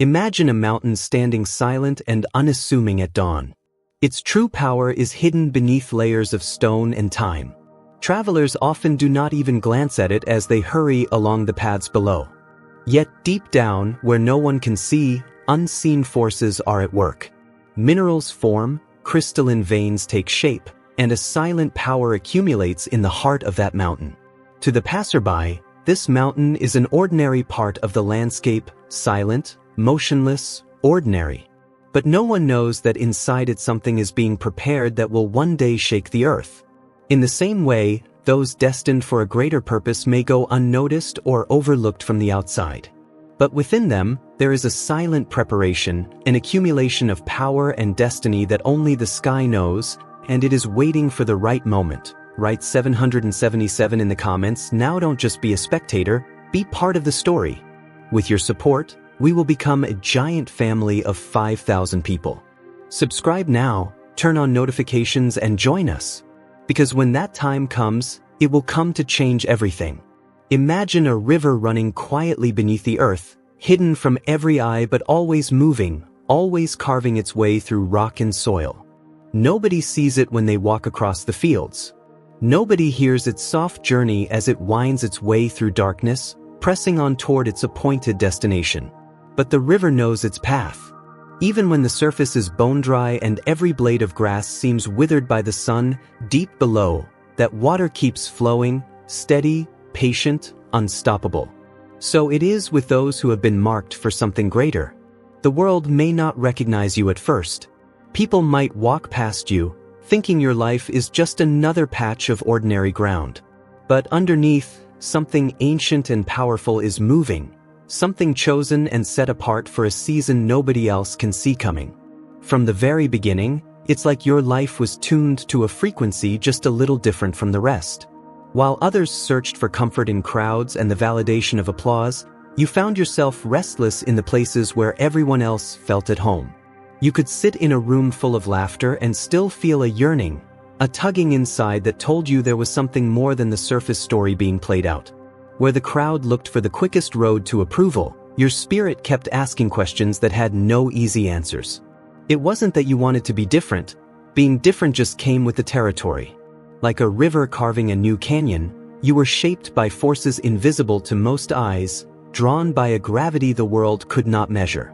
Imagine a mountain standing silent and unassuming at dawn. Its true power is hidden beneath layers of stone and time. Travelers often do not even glance at it as they hurry along the paths below. Yet deep down, where no one can see, unseen forces are at work. Minerals form, crystalline veins take shape, and a silent power accumulates in the heart of that mountain. To the passerby, this mountain is an ordinary part of the landscape, silent, motionless, ordinary. But no one knows that inside it something is being prepared that will one day shake the earth. In the same way, those destined for a greater purpose may go unnoticed or overlooked from the outside. But within them, there is a silent preparation, an accumulation of power and destiny that only the sky knows, and it is waiting for the right moment. Write 777 in the comments. Now don't just be a spectator, be part of the story. With your support, we will become a giant family of 5,000 people. Subscribe now, turn on notifications and join us. Because when that time comes, it will come to change everything. Imagine a river running quietly beneath the earth, hidden from every eye but always moving, always carving its way through rock and soil. Nobody sees it when they walk across the fields. Nobody hears its soft journey as it winds its way through darkness, pressing on toward its appointed destination. But the river knows its path. Even when the surface is bone dry and every blade of grass seems withered by the sun, deep below, that water keeps flowing, steady, patient, unstoppable. So it is with those who have been marked for something greater. The world may not recognize you at first. People might walk past you, thinking your life is just another patch of ordinary ground. But underneath, something ancient and powerful is moving, something chosen and set apart for a season nobody else can see coming. From the very beginning, it's like your life was tuned to a frequency just a little different from the rest. While others searched for comfort in crowds and the validation of applause, you found yourself restless in the places where everyone else felt at home. You could sit in a room full of laughter and still feel a yearning, a tugging inside that told you there was something more than the surface story being played out. Where the crowd looked for the quickest road to approval, your spirit kept asking questions that had no easy answers. It wasn't that you wanted to be different. Being different just came with the territory. Like a river carving a new canyon, you were shaped by forces invisible to most eyes, drawn by a gravity the world could not measure.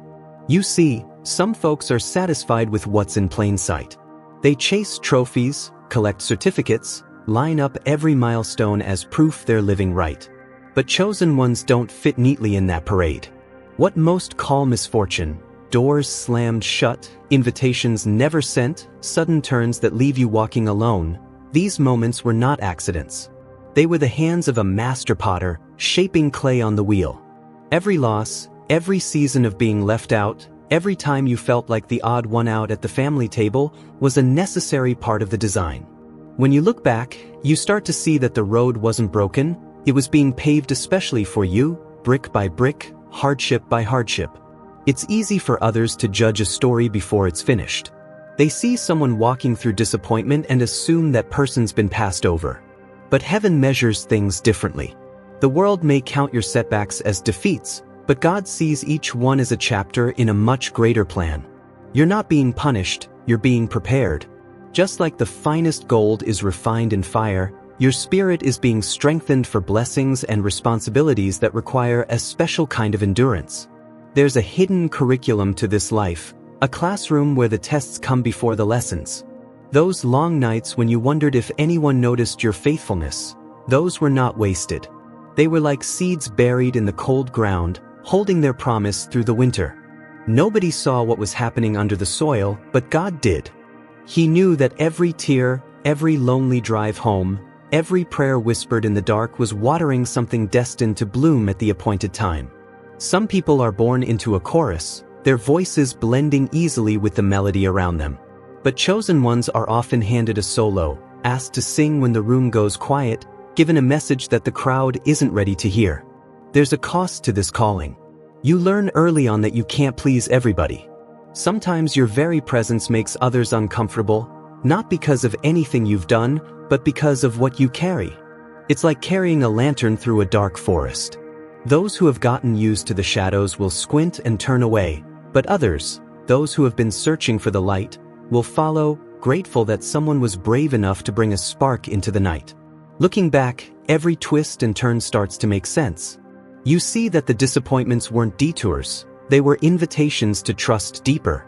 You see, some folks are satisfied with what's in plain sight. They chase trophies, collect certificates, line up every milestone as proof they're living right. But chosen ones don't fit neatly in that parade. What most call misfortune, doors slammed shut, invitations never sent, sudden turns that leave you walking alone, these moments were not accidents. They were the hands of a master potter, shaping clay on the wheel. Every loss, every season of being left out, every time you felt like the odd one out at the family table was a necessary part of the design. When you look back, you start to see that the road wasn't broken, it was being paved especially for you, brick by brick, hardship by hardship. It's easy for others to judge a story before it's finished. They see someone walking through disappointment and assume that person's been passed over. But heaven measures things differently. The world may count your setbacks as defeats, but God sees each one as a chapter in a much greater plan. You're not being punished, you're being prepared. Just like the finest gold is refined in fire, your spirit is being strengthened for blessings and responsibilities that require a special kind of endurance. There's a hidden curriculum to this life, a classroom where the tests come before the lessons. Those long nights when you wondered if anyone noticed your faithfulness, those were not wasted. They were like seeds buried in the cold ground, holding their promise through the winter. Nobody saw what was happening under the soil, but God did. He knew that every tear, every lonely drive home, every prayer whispered in the dark was watering something destined to bloom at the appointed time. Some people are born into a chorus, their voices blending easily with the melody around them. But chosen ones are often handed a solo, asked to sing when the room goes quiet, given a message that the crowd isn't ready to hear. There's a cost to this calling. You learn early on that you can't please everybody. Sometimes your very presence makes others uncomfortable, not because of anything you've done, but because of what you carry. It's like carrying a lantern through a dark forest. Those who have gotten used to the shadows will squint and turn away, but others, those who have been searching for the light, will follow, grateful that someone was brave enough to bring a spark into the night. Looking back, every twist and turn starts to make sense. You see that the disappointments weren't detours, they were invitations to trust deeper.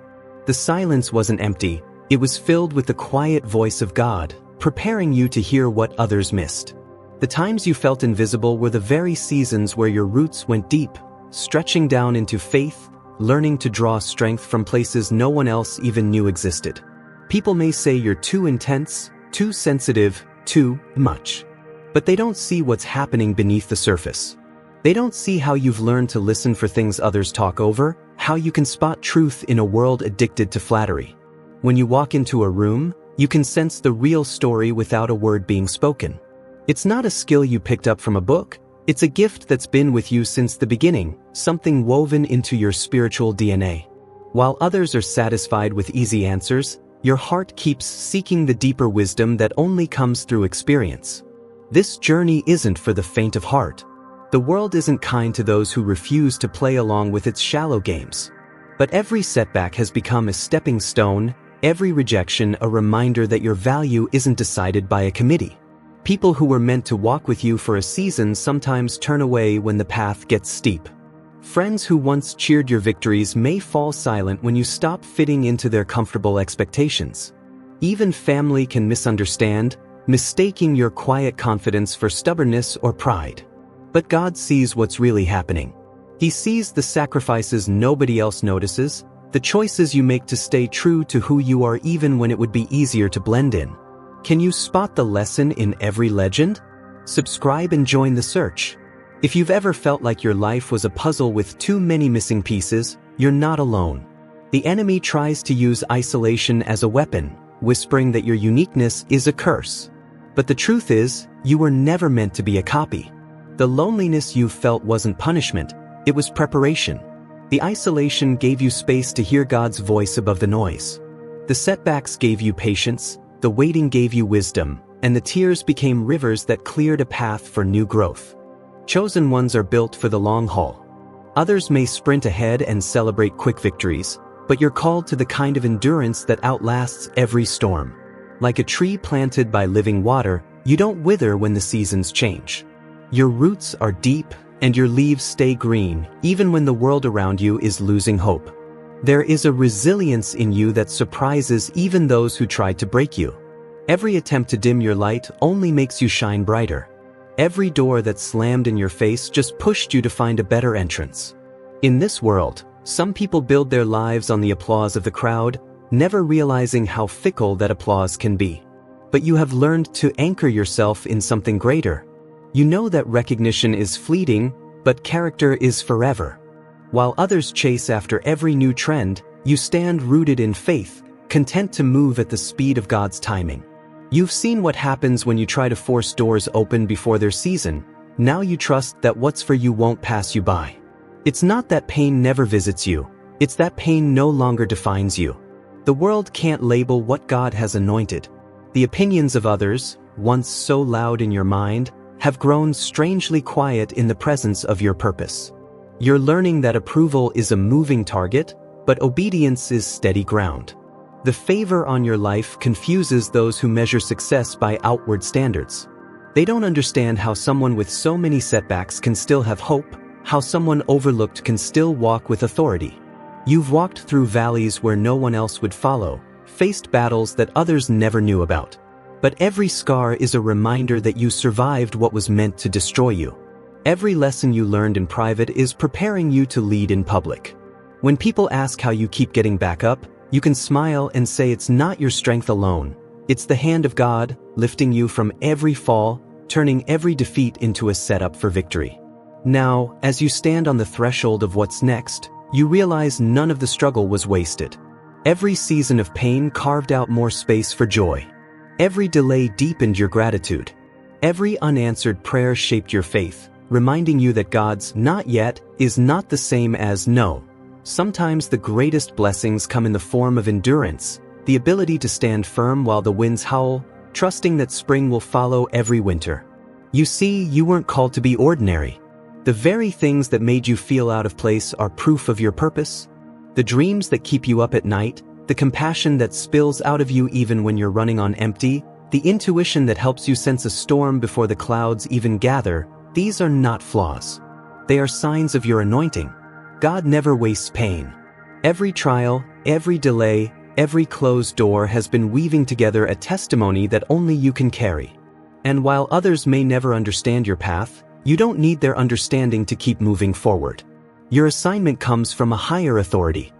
The silence wasn't empty, it was filled with the quiet voice of God, preparing you to hear what others missed. The times you felt invisible were the very seasons where your roots went deep, stretching down into faith, learning to draw strength from places no one else even knew existed. People may say you're too intense, too sensitive, too much. But they don't see what's happening beneath the surface. They don't see how you've learned to listen for things others talk over, how you can spot truth in a world addicted to flattery. When you walk into a room, you can sense the real story without a word being spoken. It's not a skill you picked up from a book, it's a gift that's been with you since the beginning, something woven into your spiritual DNA. While others are satisfied with easy answers, your heart keeps seeking the deeper wisdom that only comes through experience. This journey isn't for the faint of heart. The world isn't kind to those who refuse to play along with its shallow games. But every setback has become a stepping stone, every rejection a reminder that your value isn't decided by a committee. People who were meant to walk with you for a season sometimes turn away when the path gets steep. Friends who once cheered your victories may fall silent when you stop fitting into their comfortable expectations. Even family can misunderstand, mistaking your quiet confidence for stubbornness or pride. But God sees what's really happening. He sees the sacrifices nobody else notices, the choices you make to stay true to who you are even when it would be easier to blend in. Can you spot the lesson in every legend? Subscribe and join the search. If you've ever felt like your life was a puzzle with too many missing pieces, you're not alone. The enemy tries to use isolation as a weapon, whispering that your uniqueness is a curse. But the truth is, you were never meant to be a copy. The loneliness you felt wasn't punishment, it was preparation. The isolation gave you space to hear God's voice above the noise. The setbacks gave you patience, the waiting gave you wisdom, and the tears became rivers that cleared a path for new growth. Chosen ones are built for the long haul. Others may sprint ahead and celebrate quick victories, but you're called to the kind of endurance that outlasts every storm. Like a tree planted by living water, you don't wither when the seasons change. Your roots are deep, and your leaves stay green, even when the world around you is losing hope. There is a resilience in you that surprises even those who tried to break you. Every attempt to dim your light only makes you shine brighter. Every door that slammed in your face just pushed you to find a better entrance. In this world, some people build their lives on the applause of the crowd, never realizing how fickle that applause can be. But you have learned to anchor yourself in something greater. You know that recognition is fleeting, but character is forever. While others chase after every new trend, you stand rooted in faith, content to move at the speed of God's timing. You've seen what happens when you try to force doors open before their season. Now you trust that what's for you won't pass you by. It's not that pain never visits you, it's that pain no longer defines you. The world can't label what God has anointed. The opinions of others, once so loud in your mind, have grown strangely quiet in the presence of your purpose. You're learning that approval is a moving target, but obedience is steady ground. The favor on your life confuses those who measure success by outward standards. They don't understand how someone with so many setbacks can still have hope, how someone overlooked can still walk with authority. You've walked through valleys where no one else would follow, faced battles that others never knew about. But every scar is a reminder that you survived what was meant to destroy you. Every lesson you learned in private is preparing you to lead in public. When people ask how you keep getting back up, you can smile and say it's not your strength alone. It's the hand of God, lifting you from every fall, turning every defeat into a setup for victory. Now, as you stand on the threshold of what's next, you realize none of the struggle was wasted. Every season of pain carved out more space for joy. Every delay deepened your gratitude. Every unanswered prayer shaped your faith, reminding you that God's "not yet" is not the same as "no." Sometimes the greatest blessings come in the form of endurance, the ability to stand firm while the winds howl, trusting that spring will follow every winter. You see, you weren't called to be ordinary. The very things that made you feel out of place are proof of your purpose. The dreams that keep you up at night, the compassion that spills out of you even when you're running on empty, the intuition that helps you sense a storm before the clouds even gather, these are not flaws. They are signs of your anointing. God never wastes pain. Every trial, every delay, every closed door has been weaving together a testimony that only you can carry. And while others may never understand your path, you don't need their understanding to keep moving forward. Your assignment comes from a higher authority.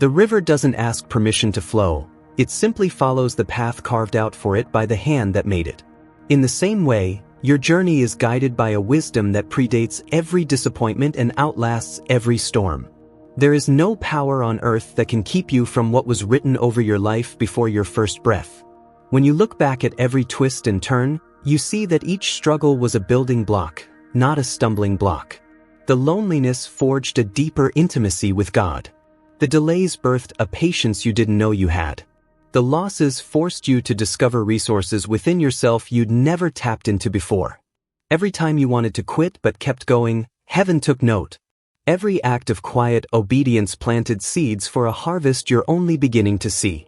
The river doesn't ask permission to flow, it simply follows the path carved out for it by the hand that made it. In the same way, your journey is guided by a wisdom that predates every disappointment and outlasts every storm. There is no power on earth that can keep you from what was written over your life before your first breath. When you look back at every twist and turn, you see that each struggle was a building block, not a stumbling block. The loneliness forged a deeper intimacy with God. The delays birthed a patience you didn't know you had. The losses forced you to discover resources within yourself you'd never tapped into before. Every time you wanted to quit but kept going, heaven took note. Every act of quiet obedience planted seeds for a harvest you're only beginning to see.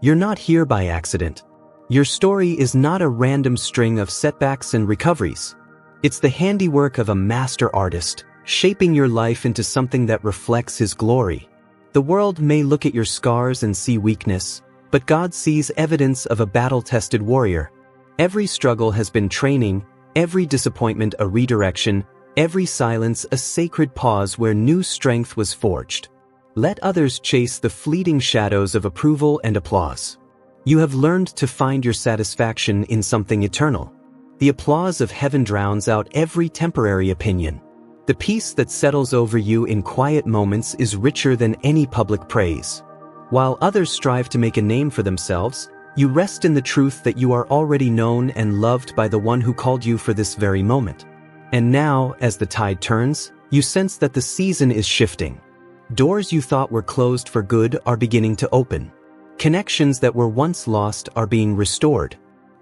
You're not here by accident. Your story is not a random string of setbacks and recoveries. It's the handiwork of a master artist, shaping your life into something that reflects his glory. The world may look at your scars and see weakness, but God sees evidence of a battle-tested warrior. Every struggle has been training, every disappointment a redirection, every silence a sacred pause where new strength was forged. Let others chase the fleeting shadows of approval and applause. You have learned to find your satisfaction in something eternal. The applause of heaven drowns out every temporary opinion. The peace that settles over you in quiet moments is richer than any public praise. While others strive to make a name for themselves, you rest in the truth that you are already known and loved by the one who called you for this very moment. And now, as the tide turns, you sense that the season is shifting. Doors you thought were closed for good are beginning to open. Connections that were once lost are being restored.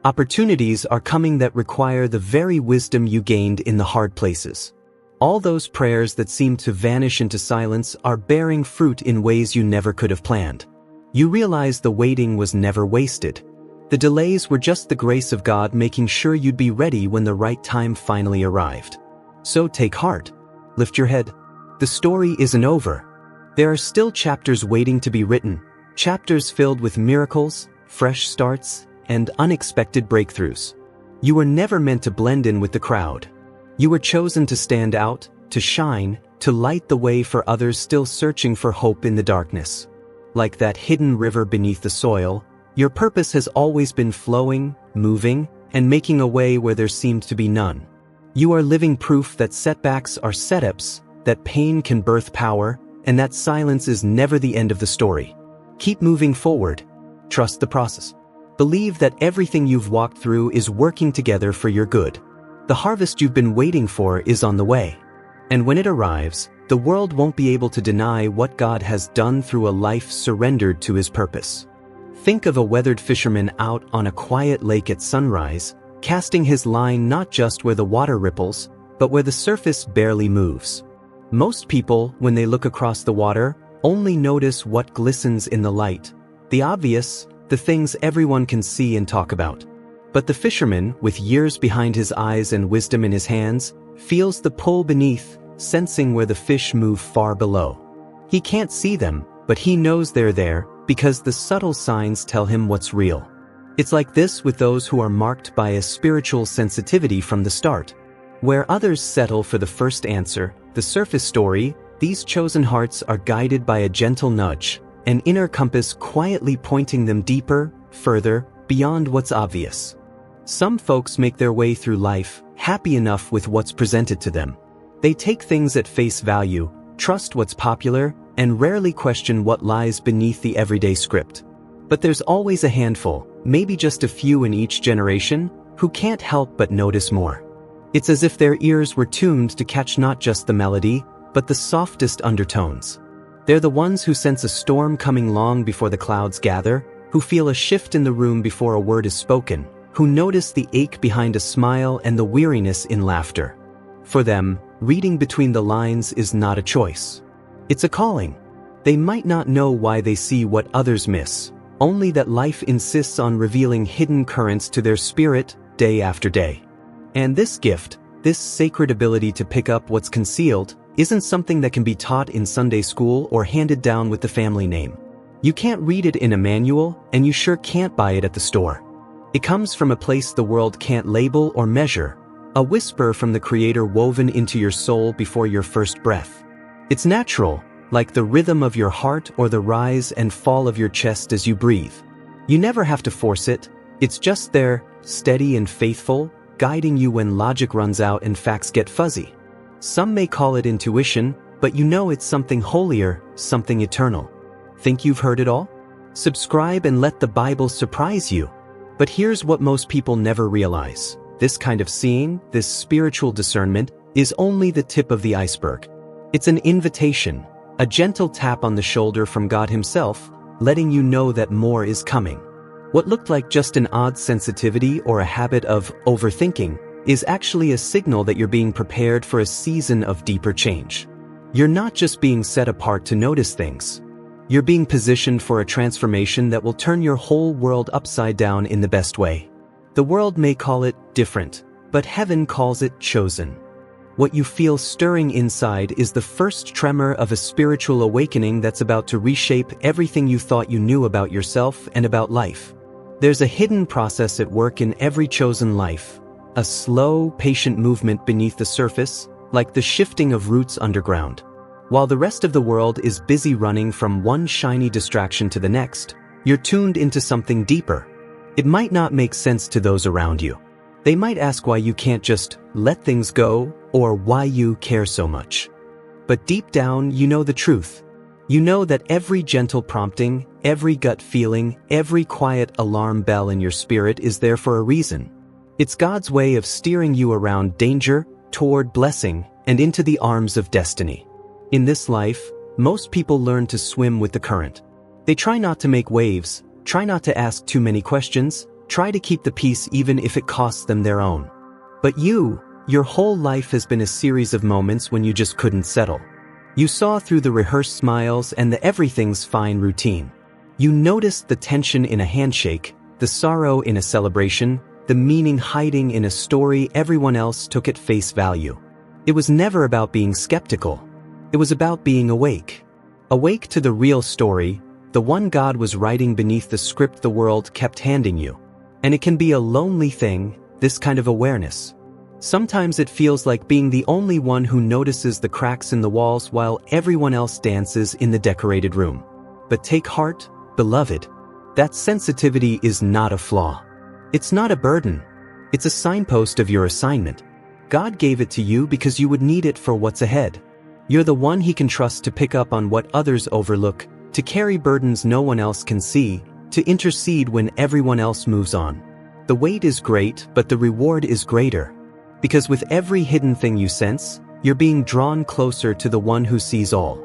Opportunities are coming that require the very wisdom you gained in the hard places. All those prayers that seemed to vanish into silence are bearing fruit in ways you never could have planned. You realize the waiting was never wasted. The delays were just the grace of God making sure you'd be ready when the right time finally arrived. So take heart. Lift your head. The story isn't over. There are still chapters waiting to be written, chapters filled with miracles, fresh starts, and unexpected breakthroughs. You were never meant to blend in with the crowd. You were chosen to stand out, to shine, to light the way for others still searching for hope in the darkness. Like that hidden river beneath the soil, your purpose has always been flowing, moving, and making a way where there seemed to be none. You are living proof that setbacks are setups, that pain can birth power, and that silence is never the end of the story. Keep moving forward. Trust the process. Believe that everything you've walked through is working together for your good. The harvest you've been waiting for is on the way. And when it arrives, the world won't be able to deny what God has done through a life surrendered to his purpose. Think of a weathered fisherman out on a quiet lake at sunrise, casting his line not just where the water ripples, but where the surface barely moves. Most people, when they look across the water, only notice what glistens in the light, the obvious, the things everyone can see and talk about. But the fisherman, with years behind his eyes and wisdom in his hands, feels the pull beneath, sensing where the fish move far below. He can't see them, but he knows they're there because the subtle signs tell him what's real. It's like this with those who are marked by a spiritual sensitivity from the start. Where others settle for the first answer, the surface story, these chosen hearts are guided by a gentle nudge, an inner compass quietly pointing them deeper, further, beyond what's obvious. Some folks make their way through life, happy enough with what's presented to them. They take things at face value, trust what's popular, and rarely question what lies beneath the everyday script. But there's always a handful, maybe just a few in each generation, who can't help but notice more. It's as if their ears were tuned to catch not just the melody, but the softest undertones. They're the ones who sense a storm coming long before the clouds gather, who feel a shift in the room before a word is spoken, who notice the ache behind a smile and the weariness in laughter. For them, reading between the lines is not a choice. It's a calling. They might not know why they see what others miss, only that life insists on revealing hidden currents to their spirit day after day. And this gift, this sacred ability to pick up what's concealed, isn't something that can be taught in Sunday school or handed down with the family name. You can't read it in a manual, and you sure can't buy it at the store. It comes from a place the world can't label or measure, a whisper from the Creator woven into your soul before your first breath. It's natural, like the rhythm of your heart or the rise and fall of your chest as you breathe. You never have to force it, it's just there, steady and faithful, guiding you when logic runs out and facts get fuzzy. Some may call it intuition, but you know it's something holier, something eternal. Think you've heard it all? Subscribe and let the Bible surprise you. But here's what most people never realize. This kind of seeing, this spiritual discernment, is only the tip of the iceberg. It's an invitation, a gentle tap on the shoulder from God Himself, letting you know that more is coming. What looked like just an odd sensitivity or a habit of overthinking is actually a signal that you're being prepared for a season of deeper change. You're not just being set apart to notice things. You're being positioned for a transformation that will turn your whole world upside down in the best way. The world may call it different, but heaven calls it chosen. What you feel stirring inside is the first tremor of a spiritual awakening that's about to reshape everything you thought you knew about yourself and about life. There's a hidden process at work in every chosen life, a slow, patient movement beneath the surface, like the shifting of roots underground. While the rest of the world is busy running from one shiny distraction to the next, you're tuned into something deeper. It might not make sense to those around you. They might ask why you can't just let things go, or why you care so much. But deep down, you know the truth. You know that every gentle prompting, every gut feeling, every quiet alarm bell in your spirit is there for a reason. It's God's way of steering you around danger, toward blessing, and into the arms of destiny. In this life, most people learn to swim with the current. They try not to make waves, try not to ask too many questions, try to keep the peace even if it costs them their own. But your whole life has been a series of moments when you just couldn't settle. You saw through the rehearsed smiles and the everything's fine routine. You noticed the tension in a handshake, the sorrow in a celebration, the meaning hiding in a story everyone else took at face value. It was never about being skeptical. It was about being awake. Awake to the real story, the one God was writing beneath the script the world kept handing you. And it can be a lonely thing, this kind of awareness. Sometimes it feels like being the only one who notices the cracks in the walls while everyone else dances in the decorated room. But take heart, beloved. That sensitivity is not a flaw. It's not a burden. It's a signpost of your assignment. God gave it to you because you would need it for what's ahead. You're the one He can trust to pick up on what others overlook, to carry burdens no one else can see, to intercede when everyone else moves on. The weight is great, but the reward is greater. Because with every hidden thing you sense, you're being drawn closer to the one who sees all.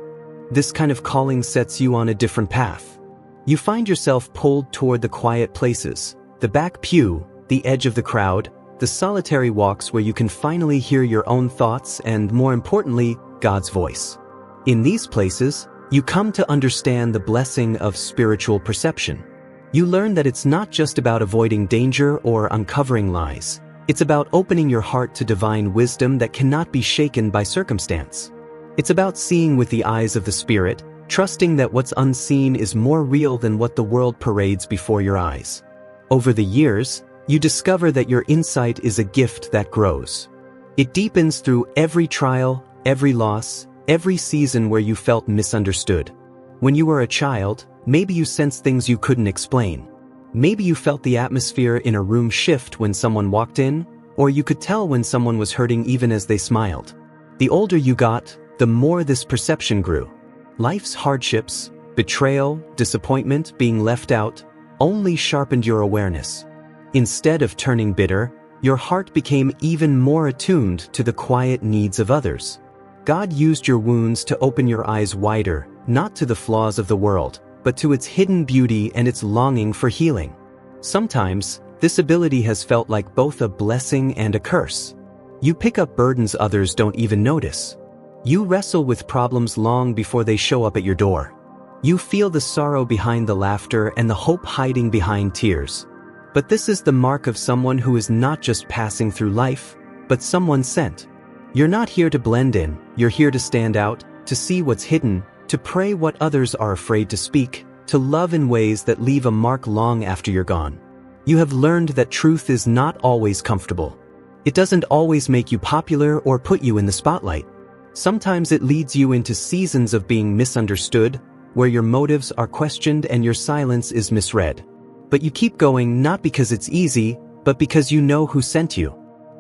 This kind of calling sets you on a different path. You find yourself pulled toward the quiet places, the back pew, the edge of the crowd, the solitary walks where you can finally hear your own thoughts and, more importantly, God's voice. In these places, you come to understand the blessing of spiritual perception. You learn that it's not just about avoiding danger or uncovering lies. It's about opening your heart to divine wisdom that cannot be shaken by circumstance. It's about seeing with the eyes of the Spirit, trusting that what's unseen is more real than what the world parades before your eyes. Over the years, you discover that your insight is a gift that grows. It deepens through every trial, every loss, every season where you felt misunderstood. When you were a child, maybe you sensed things you couldn't explain. Maybe you felt the atmosphere in a room shift when someone walked in, or you could tell when someone was hurting even as they smiled. The older you got, the more this perception grew. Life's hardships, betrayal, disappointment, being left out, only sharpened your awareness. Instead of turning bitter, your heart became even more attuned to the quiet needs of others. God used your wounds to open your eyes wider, not to the flaws of the world, but to its hidden beauty and its longing for healing. Sometimes, this ability has felt like both a blessing and a curse. You pick up burdens others don't even notice. You wrestle with problems long before they show up at your door. You feel the sorrow behind the laughter and the hope hiding behind tears. But this is the mark of someone who is not just passing through life, but someone sent. You're not here to blend in, you're here to stand out, to see what's hidden, to pray what others are afraid to speak, to love in ways that leave a mark long after you're gone. You have learned that truth is not always comfortable. It doesn't always make you popular or put you in the spotlight. Sometimes it leads you into seasons of being misunderstood, where your motives are questioned and your silence is misread. But you keep going not because it's easy, but because you know who sent you.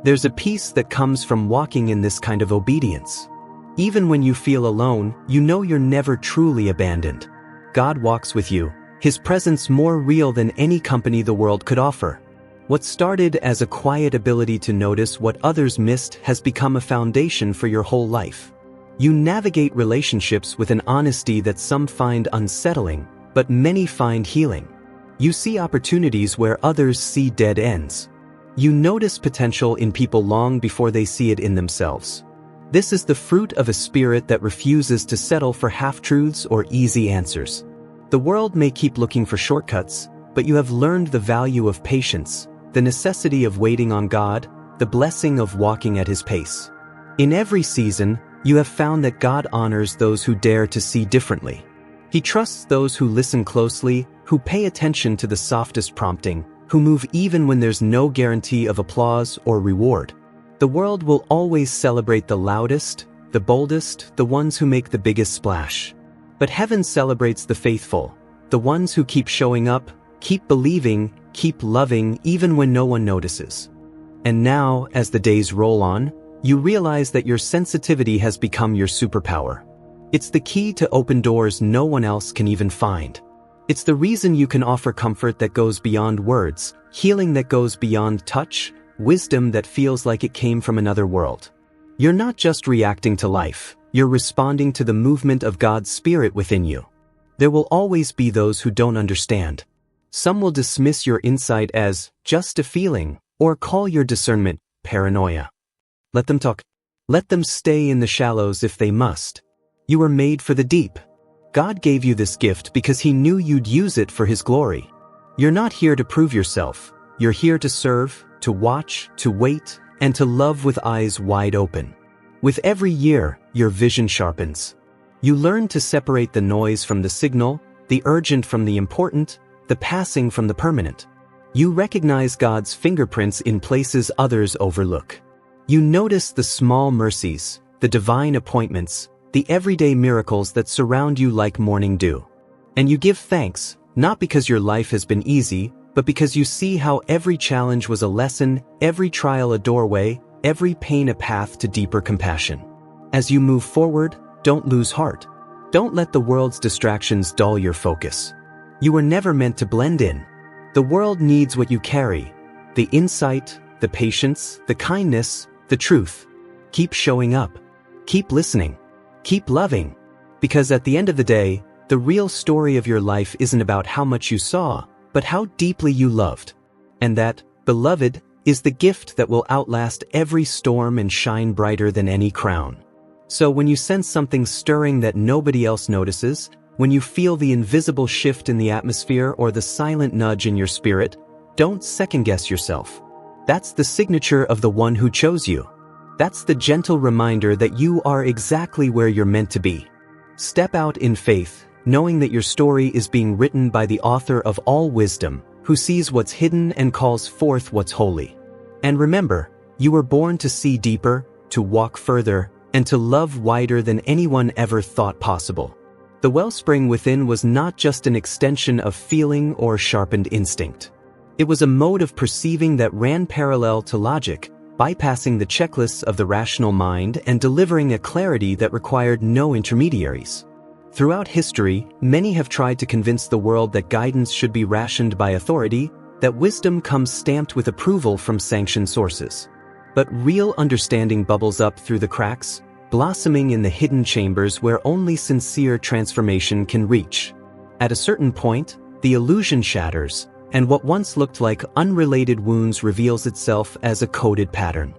There's a peace that comes from walking in this kind of obedience. Even when you feel alone, you know you're never truly abandoned. God walks with you, His presence more real than any company the world could offer. What started as a quiet ability to notice what others missed has become a foundation for your whole life. You navigate relationships with an honesty that some find unsettling, but many find healing. You see opportunities where others see dead ends. You notice potential in people long before they see it in themselves. This is the fruit of a spirit that refuses to settle for half-truths or easy answers. The world may keep looking for shortcuts, but you have learned the value of patience, the necessity of waiting on God, the blessing of walking at His pace. In every season, you have found that God honors those who dare to see differently. He trusts those who listen closely, who pay attention to the softest prompting, who move even when there's no guarantee of applause or reward. The world will always celebrate the loudest, the boldest, the ones who make the biggest splash. But heaven celebrates the faithful, the ones who keep showing up, keep believing, keep loving even when no one notices. And now, as the days roll on, you realize that your sensitivity has become your superpower. It's the key to open doors no one else can even find. It's the reason you can offer comfort that goes beyond words, healing that goes beyond touch, wisdom that feels like it came from another world. You're not just reacting to life, you're responding to the movement of God's Spirit within you. There will always be those who don't understand. Some will dismiss your insight as just a feeling, or call your discernment paranoia. Let them talk. Let them stay in the shallows if they must. You were made for the deep. God gave you this gift because He knew you'd use it for His glory. You're not here to prove yourself. You're here to serve, to watch, to wait, and to love with eyes wide open. With every year, your vision sharpens. You learn to separate the noise from the signal, the urgent from the important, the passing from the permanent. You recognize God's fingerprints in places others overlook. You notice the small mercies, the divine appointments, the everyday miracles that surround you like morning dew. And you give thanks, not because your life has been easy, but because you see how every challenge was a lesson, every trial a doorway, every pain a path to deeper compassion. As you move forward, don't lose heart. Don't let the world's distractions dull your focus. You were never meant to blend in. The world needs what you carry: the insight, the patience, the kindness, the truth. Keep showing up. Keep listening. Keep loving. Because at the end of the day, the real story of your life isn't about how much you saw, but how deeply you loved. And that, beloved, is the gift that will outlast every storm and shine brighter than any crown. So when you sense something stirring that nobody else notices, when you feel the invisible shift in the atmosphere or the silent nudge in your spirit, don't second-guess yourself. That's the signature of the one who chose you. That's the gentle reminder that you are exactly where you're meant to be. Step out in faith, knowing that your story is being written by the author of all wisdom, who sees what's hidden and calls forth what's holy. And remember, you were born to see deeper, to walk further, and to love wider than anyone ever thought possible. The wellspring within was not just an extension of feeling or sharpened instinct. It was a mode of perceiving that ran parallel to logic, bypassing the checklists of the rational mind and delivering a clarity that required no intermediaries. Throughout history, many have tried to convince the world that guidance should be rationed by authority, that wisdom comes stamped with approval from sanctioned sources. But real understanding bubbles up through the cracks, blossoming in the hidden chambers where only sincere transformation can reach. At a certain point, the illusion shatters, and what once looked like unrelated wounds reveals itself as a coded pattern.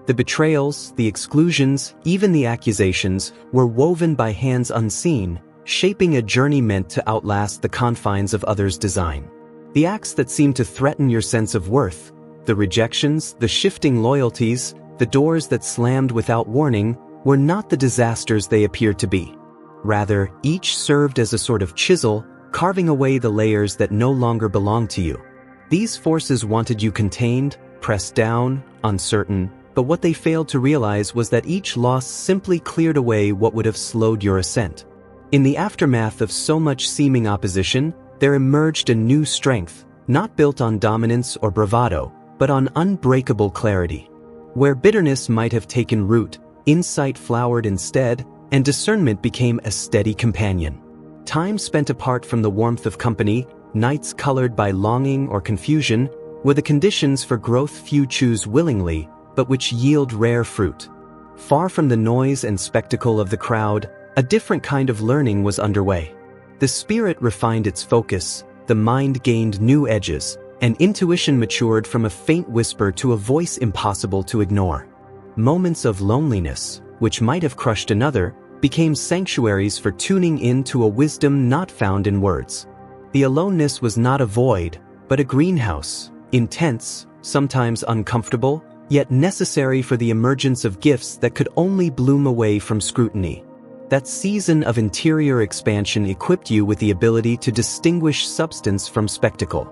The betrayals, the exclusions, even the accusations were woven by hands unseen, shaping a journey meant to outlast the confines of others' design. The acts that seemed to threaten your sense of worth, the rejections, the shifting loyalties, the doors that slammed without warning, were not the disasters they appeared to be. Rather, each served as a sort of chisel, carving away the layers that no longer belonged to you. These forces wanted you contained, pressed down, uncertain, but what they failed to realize was that each loss simply cleared away what would have slowed your ascent. In the aftermath of so much seeming opposition, there emerged a new strength, not built on dominance or bravado, but on unbreakable clarity. Where bitterness might have taken root, insight flowered instead, and discernment became a steady companion. Time spent apart from the warmth of company, nights colored by longing or confusion, were the conditions for growth few choose willingly, but which yield rare fruit. Far from the noise and spectacle of the crowd, a different kind of learning was underway. The spirit refined its focus, the mind gained new edges, and intuition matured from a faint whisper to a voice impossible to ignore. Moments of loneliness, which might have crushed another, became sanctuaries for tuning in to a wisdom not found in words. The aloneness was not a void, but a greenhouse, intense, sometimes uncomfortable, yet necessary for the emergence of gifts that could only bloom away from scrutiny. That season of interior expansion equipped you with the ability to distinguish substance from spectacle.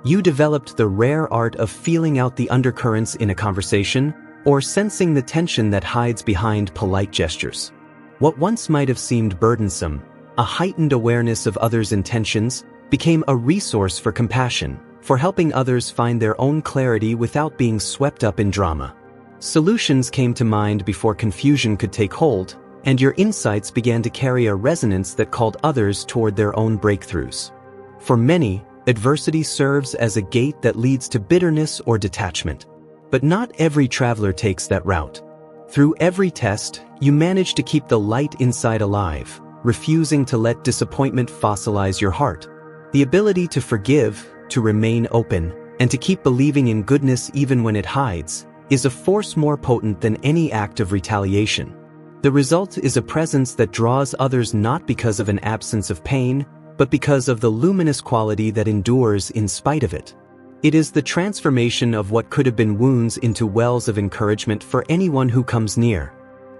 You developed the rare art of feeling out the undercurrents in a conversation, or sensing the tension that hides behind polite gestures. What once might have seemed burdensome, a heightened awareness of others' intentions, became a resource for compassion, for helping others find their own clarity without being swept up in drama. Solutions came to mind before confusion could take hold, and your insights began to carry a resonance that called others toward their own breakthroughs. For many, adversity serves as a gate that leads to bitterness or detachment. But not every traveler takes that route. Through every test, you manage to keep the light inside alive, refusing to let disappointment fossilize your heart. The ability to forgive, to remain open, and to keep believing in goodness even when it hides, is a force more potent than any act of retaliation. The result is a presence that draws others not because of an absence of pain, but because of the luminous quality that endures in spite of it. It is the transformation of what could have been wounds into wells of encouragement for anyone who comes near.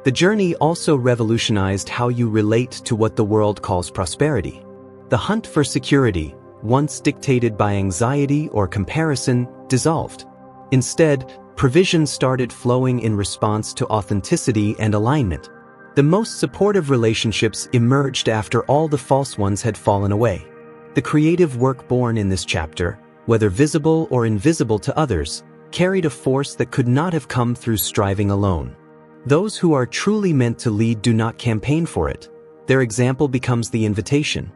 The journey also revolutionized how you relate to what the world calls prosperity. The hunt for security, once dictated by anxiety or comparison, dissolved. Instead, provision started flowing in response to authenticity and alignment. The most supportive relationships emerged after all the false ones had fallen away. The creative work born in this chapter, whether visible or invisible to others, carried a force that could not have come through striving alone. Those who are truly meant to lead do not campaign for it. Their example becomes the invitation.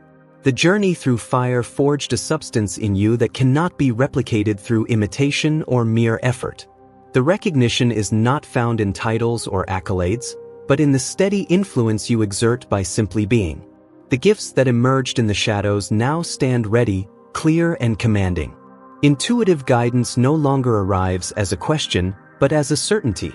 The journey through fire forged a substance in you that cannot be replicated through imitation or mere effort. The recognition is not found in titles or accolades, but in the steady influence you exert by simply being. The gifts that emerged in the shadows now stand ready, clear and commanding. Intuitive guidance no longer arrives as a question, but as a certainty.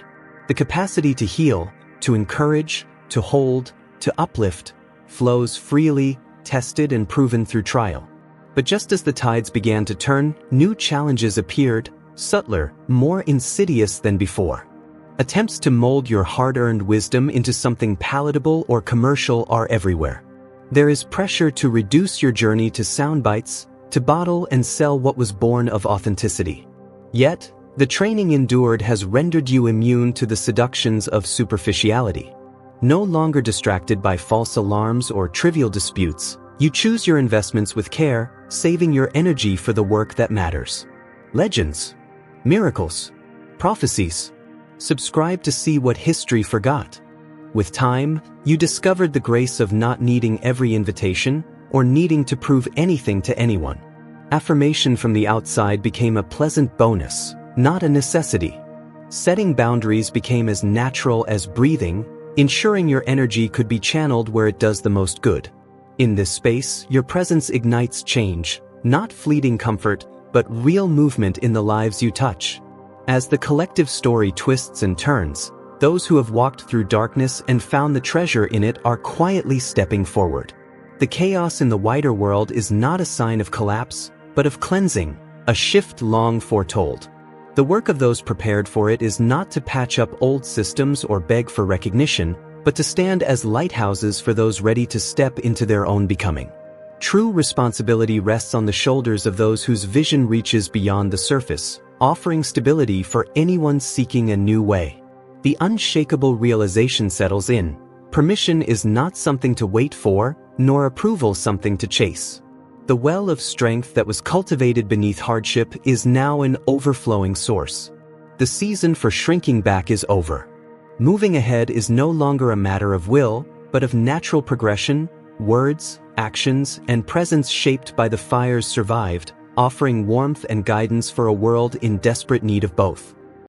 The capacity to heal, to encourage, to hold, to uplift, flows freely, tested and proven through trial. But just as the tides began to turn, new challenges appeared, subtler, more insidious than before. Attempts to mold your hard-earned wisdom into something palatable or commercial are everywhere. There is pressure to reduce your journey to sound bites, to bottle and sell what was born of authenticity. Yet, the training endured has rendered you immune to the seductions of superficiality. No longer distracted by false alarms or trivial disputes, you choose your investments with care, saving your energy for the work that matters. Legends, miracles, prophecies. Subscribe to see what history forgot. With time, you discovered the grace of not needing every invitation or needing to prove anything to anyone. Affirmation from the outside became a pleasant bonus, not a necessity. Setting boundaries became as natural as breathing, ensuring your energy could be channeled where it does the most good. In this space, your presence ignites change, not fleeting comfort, but real movement in the lives you touch. As the collective story twists and turns, those who have walked through darkness and found the treasure in it are quietly stepping forward. The chaos in the wider world is not a sign of collapse, but of cleansing, a shift long foretold. The work of those prepared for it is not to patch up old systems or beg for recognition, but to stand as lighthouses for those ready to step into their own becoming. True responsibility rests on the shoulders of those whose vision reaches beyond the surface, offering stability for anyone seeking a new way. The unshakable realization settles in. Permission is not something to wait for, nor approval something to chase. The well of strength that was cultivated beneath hardship is now an overflowing source. The season for shrinking back is over. Moving ahead is no longer a matter of will, but of natural progression, words, actions, and presence shaped by the fires survived, offering warmth and guidance for a world in desperate need of both.